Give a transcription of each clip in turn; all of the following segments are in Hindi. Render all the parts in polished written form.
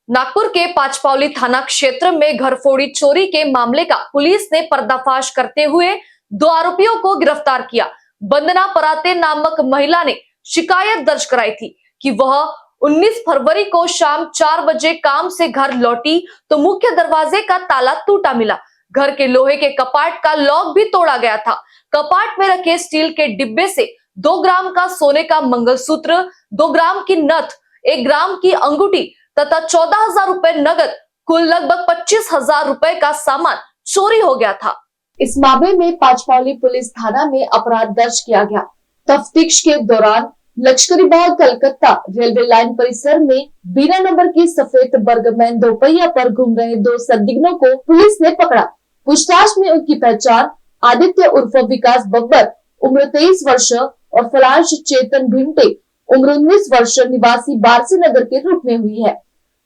नागपुर के पांचपावली थाना क्षेत्र में घरफोड़ी चोरी के मामले का पुलिस ने पर्दाफाश करते हुए 2 आरोपियों को गिरफ्तार किया। वंदना पराते नामक महिला ने शिकायत दर्ज कराई थी कि वह 19 फरवरी को शाम 4 बजे काम से घर लौटी तो मुख्य दरवाजे का ताला टूटा मिला। घर के लोहे के कपाट का लॉक भी तोड़ा गया था। कपाट में रखे स्टील के डिब्बे से 2 ग्राम का सोने का मंगलसूत्र, 2 ग्राम की नथ, 1 ग्राम की अंगूठी तथा 14,000 रुपए नगद, कुल लगभग 25,000 रुपए का सामान चोरी हो गया था। इस मामले में पांचपावली पुलिस थाना में अपराध दर्ज किया गया। तफ्तीश के दौरान लश्करीबाग कलकत्ता रेलवे लाइन परिसर में बिना नंबर की सफेद बर्गमैन दोपहिया पर घूम रहे 2 संदिग्धों को पुलिस ने पकड़ा। पूछताछ में उनकी पहचान आदित्य उर्फ विकास बब्बर उम्र 23 वर्ष और फलांश चेतन भिमटे उम्र 19 वर्ष निवासी बारसी नगर के रूप में हुई है।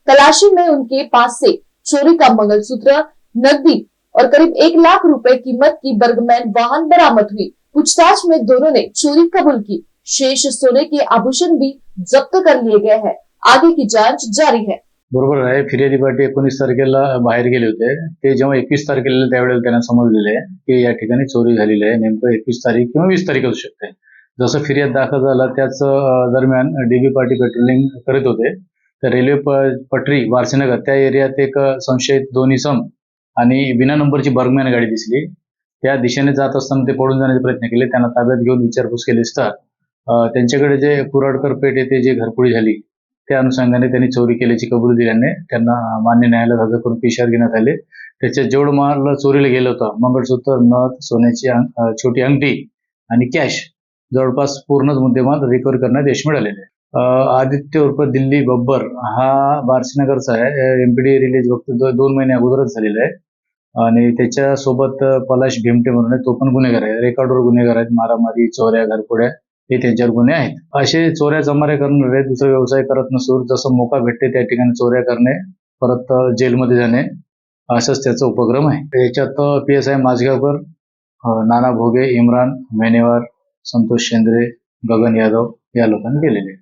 तलाशी में उनके पास से चोरी का मंगलसूत्र, नकदी और करीब 1 लाख रुपए कीमत की बर्गमैन वाहन बरामद हुई। पूछताछ में दोनों ने चोरी कबूल की। शेष सोने के आभूषण भी जप्त कर लिए गए हैं। आगे की जांच जारी है। बरोबर आहे। फिर्यादी पार्टी 19 तारखेला बाहेर गेले होते। ते जेव्हा 21 तारखेला त्यावेळेला त्यांना समजलेलं आहे की या ठिकाणी चोरी झालेली आहे। नेमकं 21 तारीख किंवा 20 तारीख असू शकते। जसं फिर्याद दाखल झाला त्याच दरम्यान डीबी पार्टी पेट्रोलिंग करत होते। तर रेल्वे पटरी वारसीनगर त्या एरियात एक संशयित 2 इसम आणि बिना नंबरची बर्गमॅन गाडी दिसली। त्या दिशेने जात असताना ते पळून जाण्याचा प्रयत्न केले। त्यांना ताब्यात घेऊन विचारपूस केली असता त्यांच्याकडे जे कुराडकर पेठ येथे जी घरफोडी झाली त्या अनुषंगाने त्यांनी चोरी केल्याची कबुली दिल्याने त्यांना मान्य न्यायालयात हजर करून पिशार घेण्यात आले। त्याच्या जेवढं माल चोरीला गेलं होतं, मंगळसूत्र, नथ, सोन्याची छोटी अंगठी आणि कॅश जवळपास पूर्णच मुद्देमाल रिकव्हर करण्यात यश मिळालेले आहे। आदित्य उर्फ दिल्ली बब्बर हा बारसीनगरचा आहे। एमपीडी रिलीज फक्त 2 महिने अगोदरच झालेला आहे आणि त्याच्या सोबत पलाश भिमटे म्हणून आहे, तो पण गुन्हेगार आहे। रेकॉर्डवर गुन्हेगार आहेत। मारामारी, चोऱ्या, घरफोड्या हे त्यांच्यावर गुन्हे आहेत। असे चोऱ्या चमाऱ्या करणारे दुसरा व्यवसाय करत नसून जसं मोका भेटते त्या ठिकाणी चोऱ्या करणे, परत जेलमध्ये जाणे असंच त्याचा उपक्रम आहे। याच्यात PSI माझगावकर, नाना भोगे, इम्रान मेनेवार, संतोष शेंद्रे, गगन यादव या लोकांनी केलेले आहे।